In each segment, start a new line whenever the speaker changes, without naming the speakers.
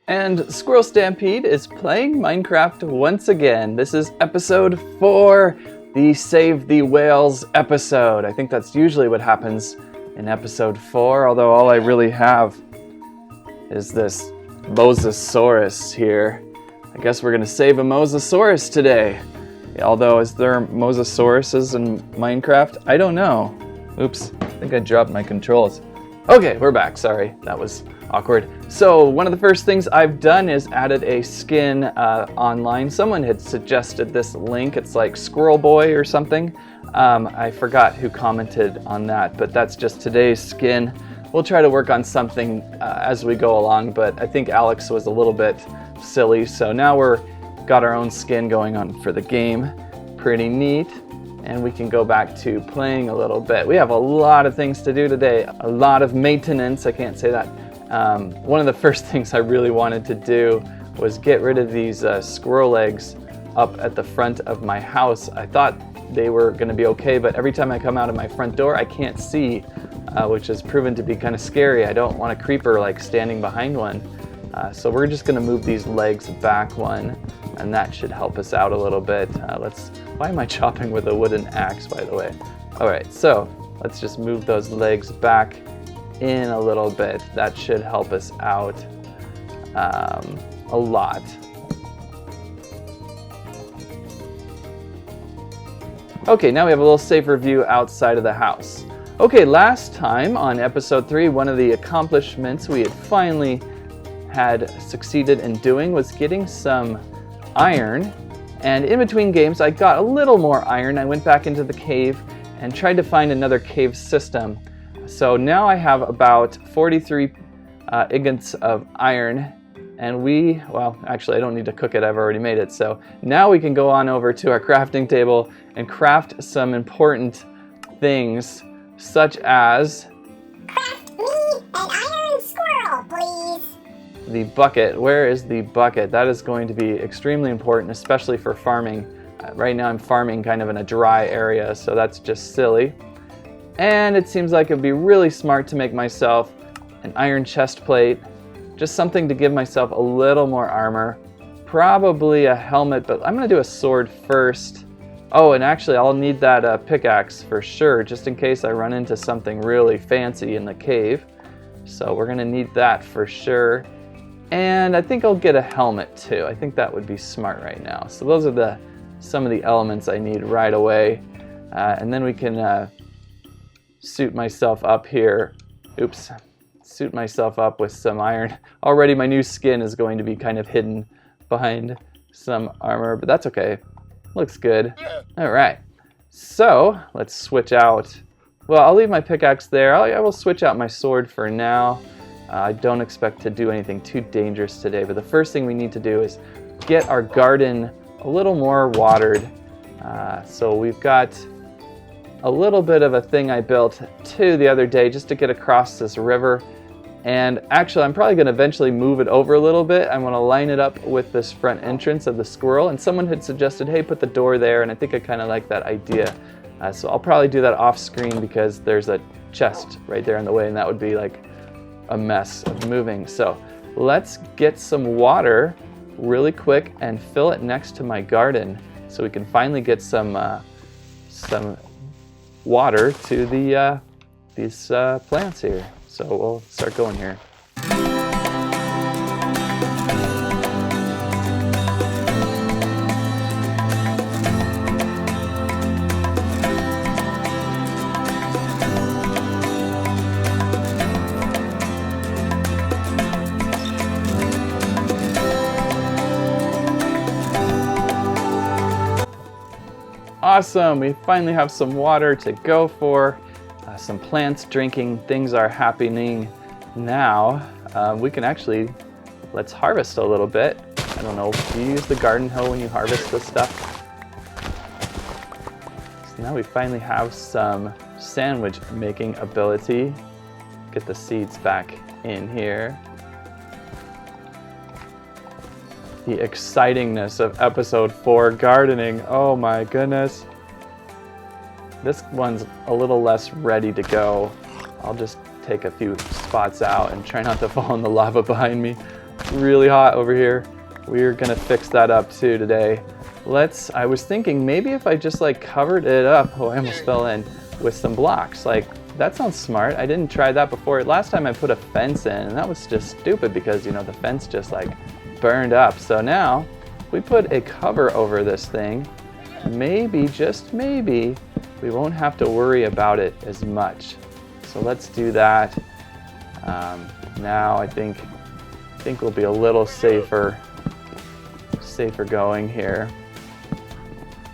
And Squirrel Stampede is playing Minecraft once again. This is episode 4, the Save the Whales episode. I think that's usually what happens in episode 4, although all I really have is this Mosasaurus here. I guess we're gonna save a Mosasaurus today. Although, is there Mosasauruses in Minecraft? I don't know. Oops, I think I dropped my controls. Okay, we're back, sorry, that was awkward. So one of the first things I've done is added a skin online. Someone had suggested this link. It's like Squirrel Boy or something. I forgot who commented on that, but that's just today's skin. We'll try to work on something as we go along, but I think Alex was a little bit silly. So now got our own skin going on for the game. Pretty neat. And we can go back to playing a little bit. We have a lot of things to do today. A lot of maintenance, I can't say that. One of the first things I really wanted to do was get rid of these squirrel eggs up at the front of my house. I thought they were gonna be okay, but every time I come out of my front door, I can't see, which has proven to be kind of scary. I don't want a creeper like standing behind one. So we're just gonna move these legs back one, and that should help us out a little bit. Why am I chopping with a wooden axe, by the way? All right, so let's just move those legs back in a little bit. That should help us out a lot. Okay, now we have a little safer view outside of the house. Okay, last time on episode 3, one of the accomplishments we had succeeded in doing was getting some iron. And in between games, I got a little more iron. I went back into the cave and tried to find another cave system. So now I have about 43 ingots of iron, and well, actually I don't need to cook it, I've already made it. So now we can go on over to our crafting table and craft some important things, such as...
Craft me an iron squirrel, please.
The bucket. Where is the bucket? That is going to be extremely important, especially for farming. Right now I'm farming kind of in a dry area, so that's just silly. And it seems like it'd be really smart to make myself an iron chest plate, just something to give myself a little more armor. Probably a helmet, but I'm gonna do a sword first. Oh, and actually I'll need that pickaxe for sure, just in case I run into something really fancy in the cave. So we're gonna need that for sure. And I think I'll get a helmet too. I think that would be smart right now. So those are some of the elements I need right away. And then we can suit myself up here. Oops. Suit myself up with some iron. Already my new skin is going to be kind of hidden behind some armor, but that's okay. Looks good. All right. So let's switch out. Well, I'll leave my pickaxe there. I will switch out my sword for now. I don't expect to do anything too dangerous today, but the first thing we need to do is get our garden a little more watered. So we've got a little bit of a thing I built the other day just to get across this river. And actually, I'm probably going to eventually move it over a little bit. I'm going to line it up with this front entrance of the squirrel. And someone had suggested, hey, put the door there. And I think I kind of like that idea. So I'll probably do that off screen because there's a chest right there in the way, and that would be like a mess of moving. So let's get some water really quick and fill it next to my garden so we can finally get some water to these plants here. So we'll start going here. Awesome, we finally have some water to go for. Some plants drinking, things are happening now. We can let's harvest a little bit. I don't know, do you use the garden hoe when you harvest this stuff? So now we finally have some sandwich making ability. Get the seeds back in here. The excitingness of episode 4 gardening, oh my goodness. This one's a little less ready to go. I'll just take a few spots out and try not to fall in the lava behind me. really hot over here. We're gonna fix that up too today. I was thinking maybe if I just like covered it up, oh, I almost fell in, with some blocks. Like, that sounds smart. I didn't try that before. Last time I put a fence in, and that was just stupid because, you know, the fence just like burned up. So now, if we put a cover over this thing, maybe, just maybe, we won't have to worry about it as much. So let's do that. Now I think we'll be a little safer going here.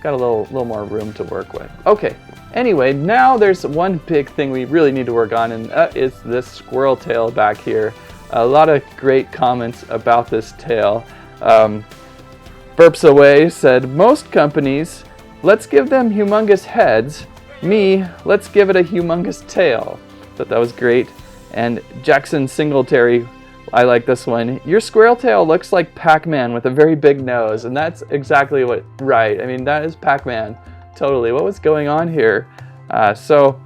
Got a little more room to work with. Okay. Anyway, now there's one big thing we really need to work on, and that is this squirrel tail back here. A lot of great comments about this tail. Burps Away said, most companies, let's give them humongous heads. Me, let's give it a humongous tail. Thought that was great. And Jackson Singletary, I like this one. Your squirrel tail looks like Pac-Man with a very big nose, and that's exactly right. I mean, that is Pac-Man. Totally. What was going on here? So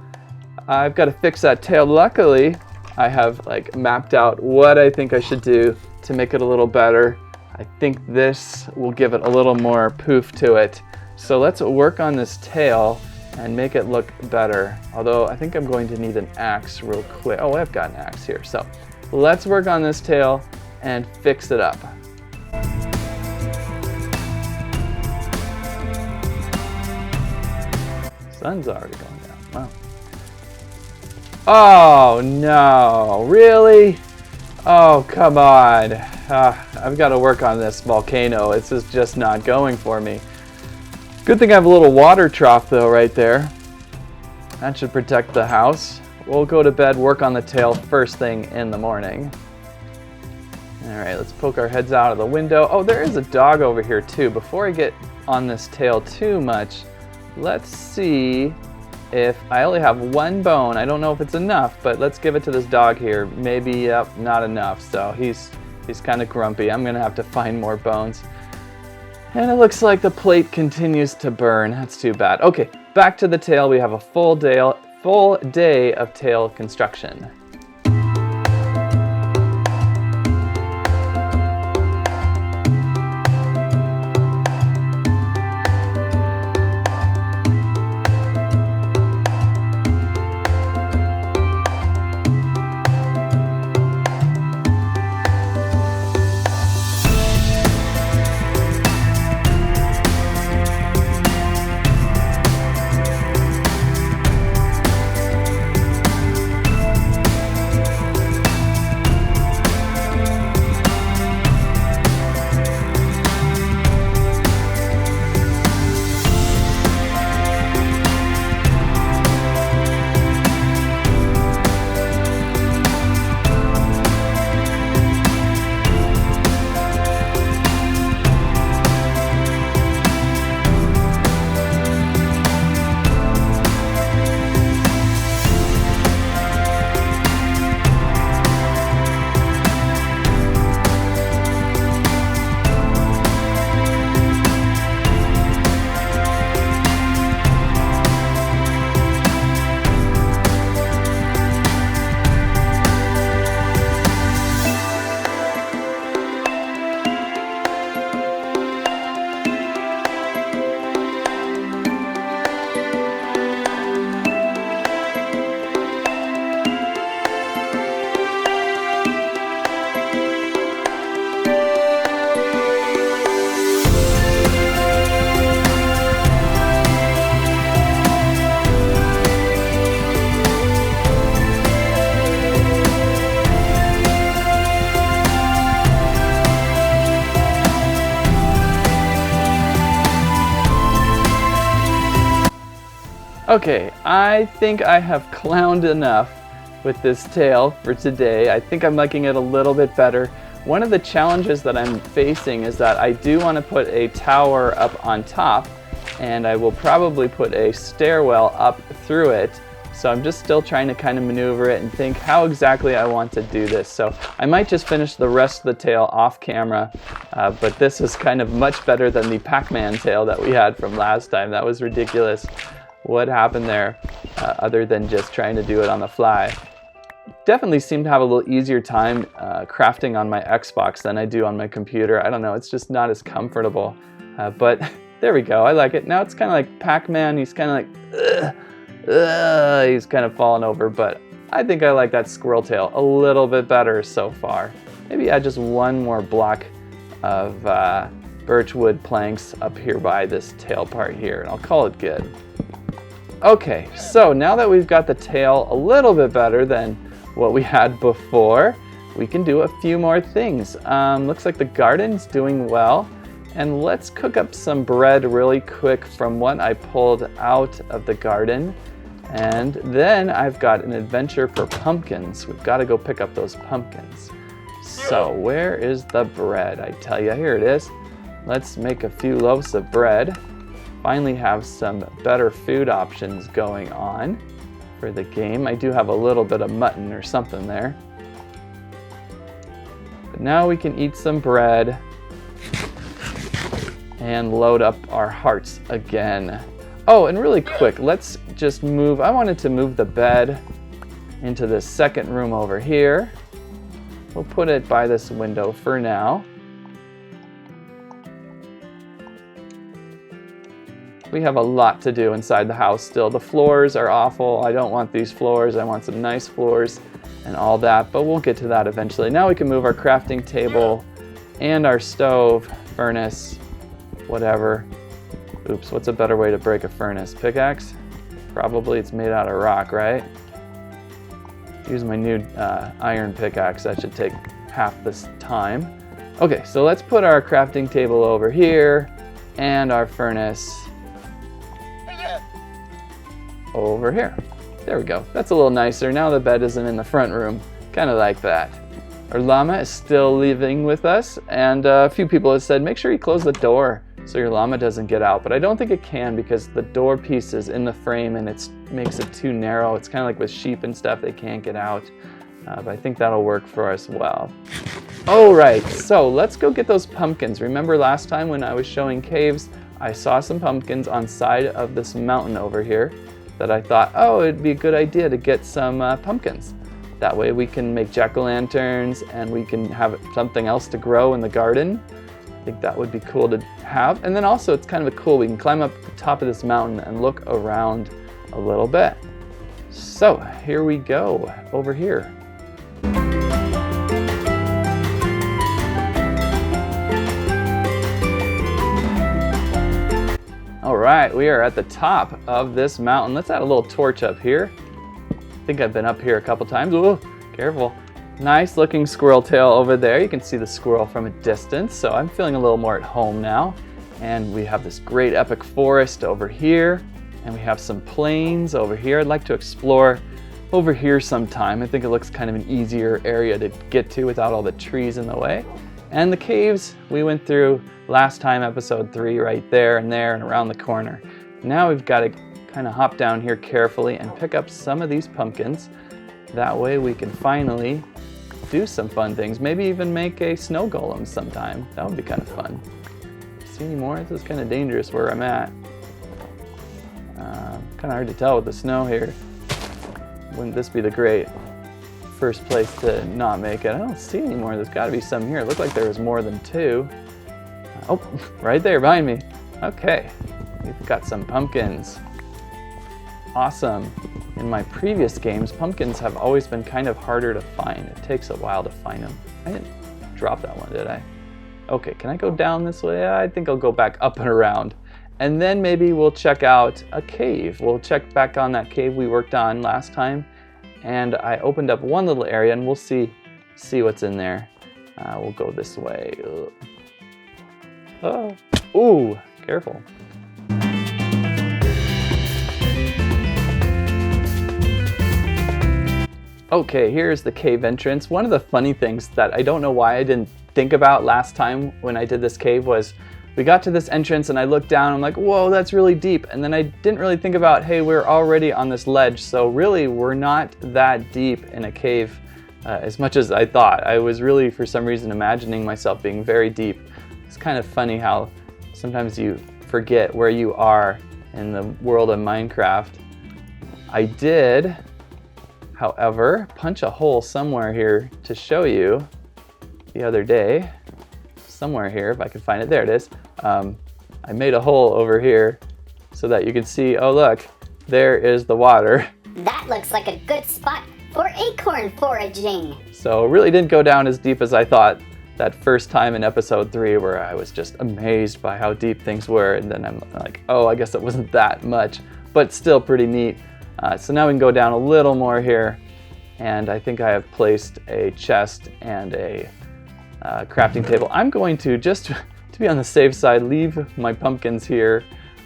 I've got to fix that tail. Luckily, I have like mapped out what I think I should do to make it a little better. I think this will give it a little more poof to it. So let's work on this tail and make it look better. Although I think I'm going to need an axe real quick. Oh, I've got an axe here. So let's work on this tail and fix it up. Sun's already going down. Wow. Oh no, really? Oh, come on. I've got to work on this volcano. This is just not going for me. Good thing I have a little water trough though right there. That should protect the house. We'll go to bed, work on the tail first thing in the morning. Alright, let's poke our heads out of the window. Oh, there is a dog over here too. Before I get on this tail too much, let's see if I only have one bone. I don't know if it's enough, but let's give it to this dog here. Maybe, yep, not enough. So he's kind of grumpy. I'm gonna have to find more bones. And it looks like the plate continues to burn. That's too bad. Okay, back to the tail. We have a full day of tail construction. Okay, I think I have clowned enough with this tail for today. I think I'm liking it a little bit better. One of the challenges that I'm facing is that I do want to put a tower up on top, and I will probably put a stairwell up through it. So I'm just still trying to kind of maneuver it and think how exactly I want to do this. So I might just finish the rest of the tail off camera, but this is kind of much better than the Pac-Man tail that we had from last time. That was ridiculous. What happened there, other than just trying to do it on the fly? definitely seem to have a little easier time crafting on my Xbox than I do on my computer. I don't know, it's just not as comfortable. But there we go, I like it. Now it's kind of like Pac-Man, he's kind of like, he's kind of falling over, but I think I like that Squirrel Tail a little bit better so far. Maybe add just one more block of birchwood planks up here by this tail part here, and I'll call it good. Okay, so now that we've got the tail a little bit better than what we had before, we can do a few more things. Looks like the garden's doing well, and let's cook up some bread really quick from what I pulled out of the garden. And then I've got an adventure for pumpkins. We've got to go pick up those pumpkins. So where is the bread? I tell you, here it is. Let's make a few loaves of bread. Finally have some better food options going on for the game. I do have a little bit of mutton or something there. But now we can eat some bread and load up our hearts again. Oh, and really quick, let's just move. I wanted to move the bed into the second room over here. We'll put it by this window for now. We have a lot to do inside the house still. The floors are awful. I don't want these floors. I want some nice floors and all that, but we'll get to that eventually. Now we can move our crafting table and our stove, furnace, whatever. Oops, what's a better way to break a furnace? Pickaxe? Probably it's made out of rock, right? Use my new iron pickaxe. That should take half this time. Okay, so let's put our crafting table over here and our furnace over here. There we go. That's a little nicer. Now the bed isn't in the front room. Kind of like that. Our llama is still living with us, and a few people have said make sure you close the door so your llama doesn't get out, but I don't think it can because the door piece is in the frame and it makes it too narrow. It's kind of like with sheep and stuff, they can't get out, but I think that'll work for us well. All right, so let's go get those pumpkins. Remember last time when I was showing caves, I saw some pumpkins on side of this mountain over here that I thought, oh, it'd be a good idea to get some pumpkins. That way we can make jack-o'-lanterns and we can have something else to grow in the garden. I think that would be cool to have. And then also it's kind of cool, we can climb up the top of this mountain and look around a little bit. So here we go, over here. All right, we are at the top of this mountain. Let's add a little torch up here. I think I've been up here a couple times. Ooh, careful. Nice looking squirrel tail over there. You can see the squirrel from a distance, so I'm feeling a little more at home now. And we have this great epic forest over here, and we have some plains over here. I'd like to explore over here sometime. I think it looks kind of an easier area to get to without all the trees in the way. And the caves we went through last time, episode 3, right there and around the corner. Now we've got to kind of hop down here carefully and pick up some of these pumpkins. That way we can finally do some fun things. Maybe even make a snow golem sometime. That would be kind of fun. See any more? This is kind of dangerous where I'm at. Kind of hard to tell with the snow here. Wouldn't this be the great first place to not make it? I don't see any more. There's got to be some here. It looked like there was more than 2. Oh, right there behind me. Okay, we've got some pumpkins. Awesome. In my previous games, pumpkins have always been kind of harder to find. It takes a while to find them. I didn't drop that one, did I? Okay, can I go down this way? I think I'll go back up and around. And then maybe we'll check out a cave. We'll check back on that cave we worked on last time. And I opened up one little area and we'll see what's in there. We'll go this way. Oh, ooh, careful. Okay, here's the cave entrance. One of the funny things that I don't know why I didn't think about last time when I did this cave was we got to this entrance and I looked down, I'm like, whoa, that's really deep. And then I didn't really think about, hey, we're already on this ledge. So really, we're not that deep in a cave as much as I thought. I was really, for some reason, imagining myself being very deep. It's kind of funny how sometimes you forget where you are in the world of Minecraft. I did however, punch a hole somewhere here to show you the other day. Somewhere here, if I can find it. There it is. I made a hole over here so that you can see, oh look, there is the water.
That looks like a good spot for acorn foraging.
So it really didn't go down as deep as I thought that first time in episode 3, where I was just amazed by how deep things were, and then I'm like, oh, I guess it wasn't that much, but still pretty neat. So now we can go down a little more here, and I think I have placed a chest and a crafting table. I'm going to, just to be on the safe side, leave my pumpkins here.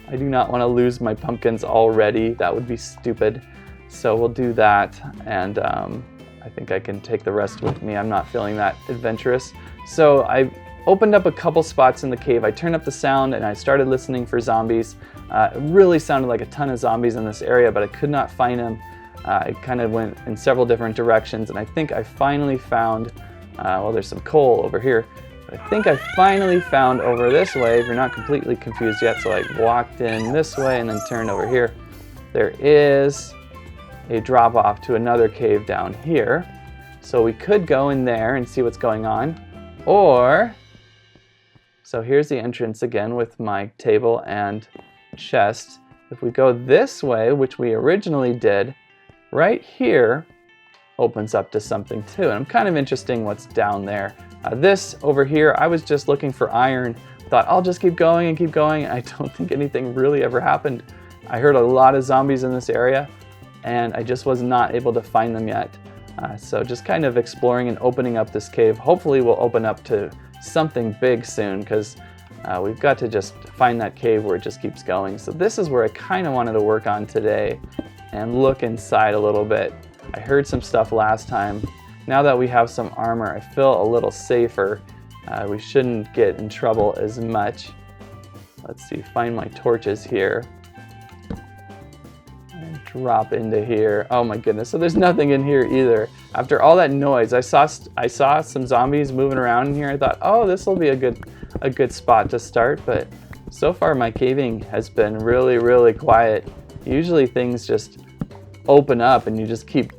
I do not want to lose my pumpkins already. That would be stupid. So we'll do that, and I think I can take the rest with me. I'm not feeling that adventurous. So I opened up a couple spots in the cave. I turned up the sound and I started listening for zombies. It really sounded like a ton of zombies in this area, but I could not find them. I kind of went in several different directions, and I think I finally found, well, there's some coal over here, but I think I finally found over this way, if you're not completely confused yet. So I walked in this way and then turned over here. There is a drop off to another cave down here. So we could go in there and see what's going on. Or, so here's the entrance again with my table and chest. If we go this way, which we originally did, right here opens up to something too. And I'm kind of interested in what's down there. This over here, I was just looking for iron. Thought I'll just keep going and keep going. I don't think anything really ever happened. I heard a lot of zombies in this area, and I just was not able to find them yet. So just kind of exploring and opening up this cave. Hopefully we'll open up to something big soon, because we've got to just find that cave where it just keeps going. So this is where I kind of wanted to work on today and look inside a little bit. I heard some stuff last time. Now that we have some armor, I feel a little safer. We shouldn't get in trouble as much. Let's see, find my torches here. And drop into here. Oh my goodness, so there's nothing in here either. After all that noise, I saw some zombies moving around in here. I thought, oh, this will be a good spot to start, but so far my caving has been really, really quiet. Usually things just open up and you just keep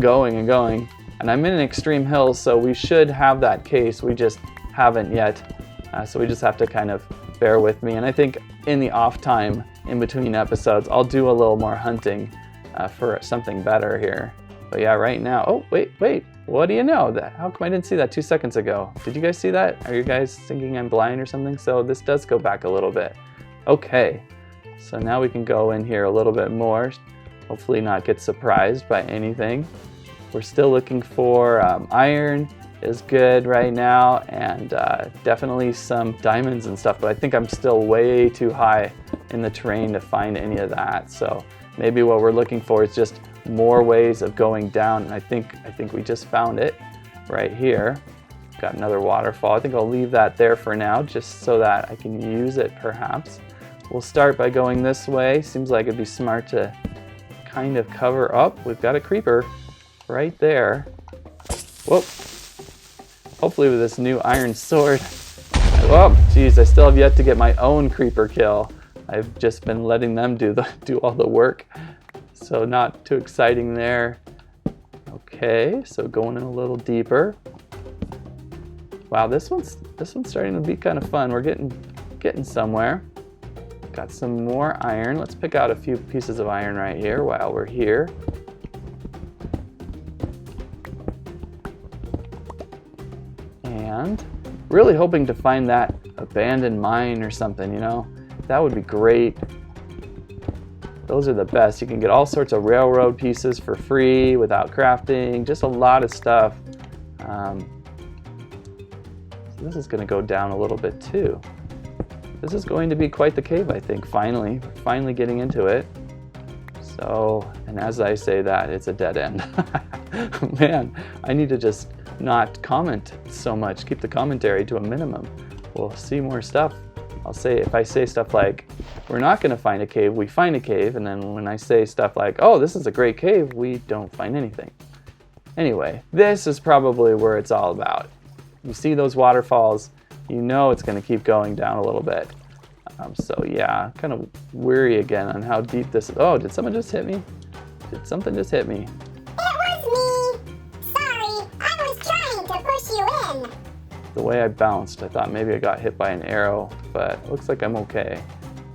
going and going. And I'm in an extreme hill, so we should have that case. We just haven't yet. So we just have to kind of bear with me. And I think in the off time, in between episodes, I'll do a little more hunting for something better here. But yeah, right now, oh, wait, what do you know? How come I didn't see that 2 seconds ago? Did you guys see that? Are you guys thinking I'm blind or something? So this does go back a little bit. Okay, so now we can go in here a little bit more. Hopefully not get surprised by anything. We're still looking for iron is good right now, and definitely some diamonds and stuff, but I think I'm still way too high in the terrain to find any of that. So maybe what we're looking for is just more ways of going down, and I think we just found it right here. Got another waterfall. I think I'll leave that there for now, just so that I can use it perhaps. We'll start by going this way. Seems like it'd be smart to kind of cover up. We've got a creeper right there. Whoop. Hopefully with this new iron sword. Oh, geez, I still have yet to get my own creeper kill. I've just been letting them do all the work. So not too exciting there. Okay, so going in a little deeper. Wow, this one's starting to be kind of fun. We're getting somewhere. Got some more iron. Let's pick out a few pieces of iron right here while we're here. And really hoping to find that abandoned mine or something, you know? That would be great. Those are the best. You can get all sorts of railroad pieces for free without crafting, just a lot of stuff. So this is gonna go down a little bit too. This is going to be quite the cave, I think, finally getting into it. So, and as I say that, it's a dead end. Man, I need to just not comment so much, keep the commentary to a minimum. We'll see more stuff. If I say stuff like, we're not gonna find a cave, we find a cave, and then when I say stuff like, oh, this is a great cave, we don't find anything. Anyway, this is probably where it's all about. You see those waterfalls, you know it's gonna keep going down a little bit. So yeah, kind of weary again on how deep this is. Oh, did someone just hit me? Did something just hit me?
It was
The way I bounced, I thought maybe I got hit by an arrow, but it looks like I'm okay.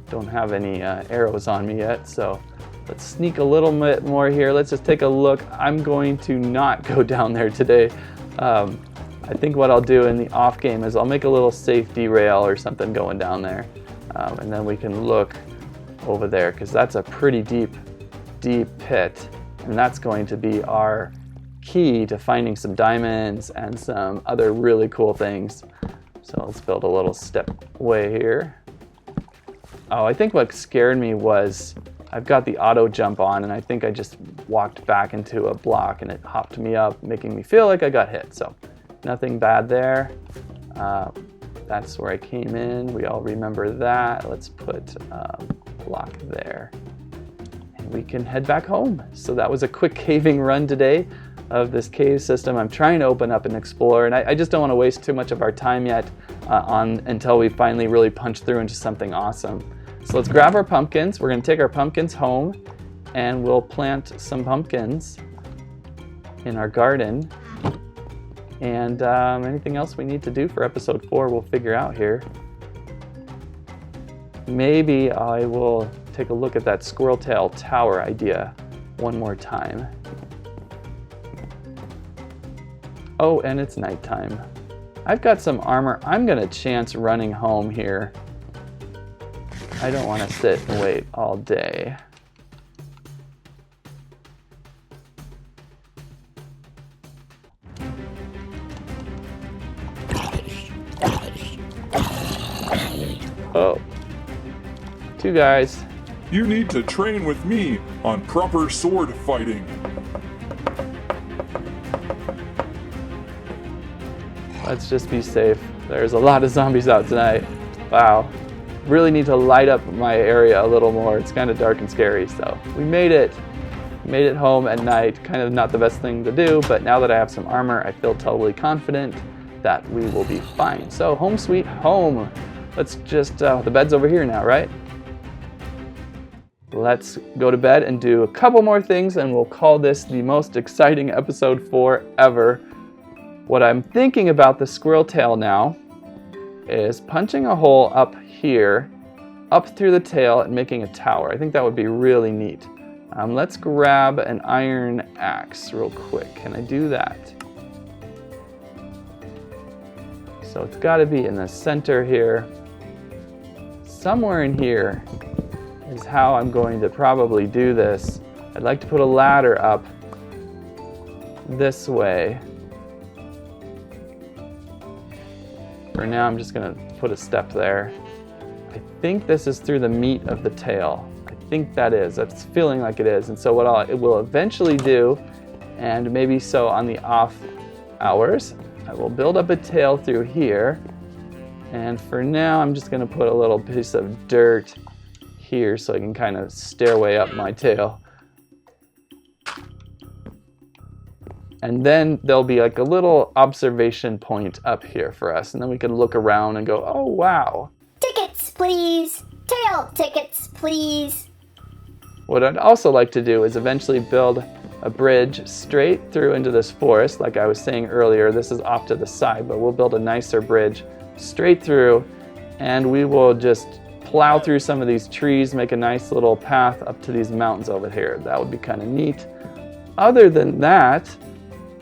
Don't have any arrows on me yet, so let's sneak a little bit more here. Let's just take a look. I'm going to not go down there today. I think what I'll do in the off game is I'll make a little safety rail or something going down there, and then we can look over there, because that's a pretty deep pit, and that's going to be our key to finding some diamonds and some other really cool things. So let's build a little stepway here. Oh, I think what scared me was I've got the auto jump on, and I think I just walked back into a block and it hopped me up, making me feel like I got hit. So nothing bad there. That's where I came in. We all remember that. Let's put a block there. And we can head back home. So that was a quick caving run today of this cave system. I'm trying to open up and explore, and I just don't want to waste too much of our time yet until we finally really punch through into something awesome. So let's grab our pumpkins. We're going to take our pumpkins home, and we'll plant some pumpkins in our garden. And anything else we need to do for episode 4, we'll figure out here. Maybe I will take a look at that Squirrel Tail tower idea one more time. Oh, and it's nighttime. I've got some armor. I'm going to chance running home here. I don't want to sit and wait all day. Oh, 2 guys.
You need to train with me on proper sword fighting.
Let's just be safe. There's a lot of zombies out tonight. Wow. Really need to light up my area a little more. It's kind of dark and scary, so we made it. Made it home at night. Kind of not the best thing to do, but now that I have some armor, I feel totally confident that we will be fine. So home sweet home. Let's just, the bed's over here now, right? Let's go to bed and do a couple more things, and we'll call this the most exciting episode 4 ever. What I'm thinking about the Squirrel Tail now is punching a hole up here, up through the tail, and making a tower. I think that would be really neat. Let's grab an iron axe real quick. Can I do that? So it's got to be in the center here. Somewhere in here is how I'm going to probably do this. I'd like to put a ladder up this way. For now, I'm just going to put a step there. I think this is through the meat of the tail. I think that is. That's feeling like it is. And so what it will eventually do, and maybe so on the off hours, I will build up a tail through here. And for now, I'm just going to put a little piece of dirt here so I can kind of stairway up my tail. And then there'll be like a little observation point up here for us. And then we can look around and go, oh, wow.
Tickets, please. Tail tickets, please.
What I'd also like to do is eventually build a bridge straight through into this forest. Like I was saying earlier, this is off to the side, but we'll build a nicer bridge straight through, and we will just plow through some of these trees, make a nice little path up to these mountains over here. That would be kind of neat. Other than that,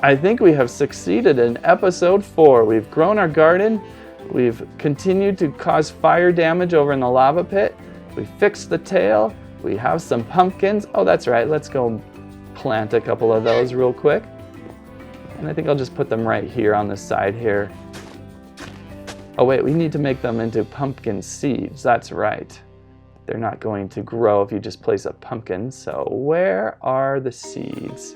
I think we have succeeded in episode 4. We've grown our garden. We've continued to cause fire damage over in the lava pit. We fixed the tail. We have some pumpkins. Oh, that's right. Let's go plant a couple of those real quick. And I think I'll just put them right here on the side here. Oh wait, we need to make them into pumpkin seeds. That's right. They're not going to grow if you just place a pumpkin. So where are the seeds?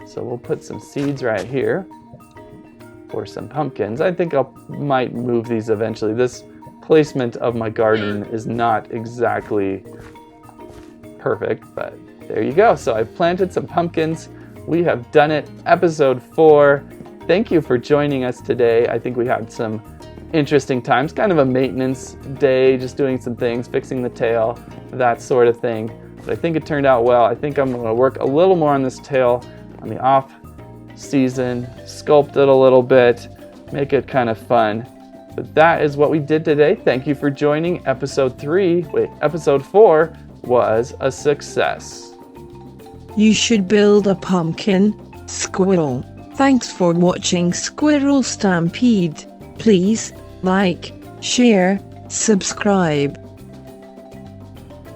So we'll put some seeds right here for some pumpkins. I think I might move these eventually. This placement of my garden is not exactly perfect, but there you go. So I've planted some pumpkins. We have done it. Episode 4. Thank you for joining us today. I think we had some interesting times, kind of a maintenance day, just doing some things, fixing the tail, that sort of thing. But I think it turned out well. I think I'm going to work a little more on this tail on the off season, sculpt it a little bit, make it kind of fun. But that is what we did today. Thank you for joining. Episode 4 was a success.
You should build a pumpkin, Squirrel. Thanks for watching Squirrel Stampede. Please like, share, subscribe.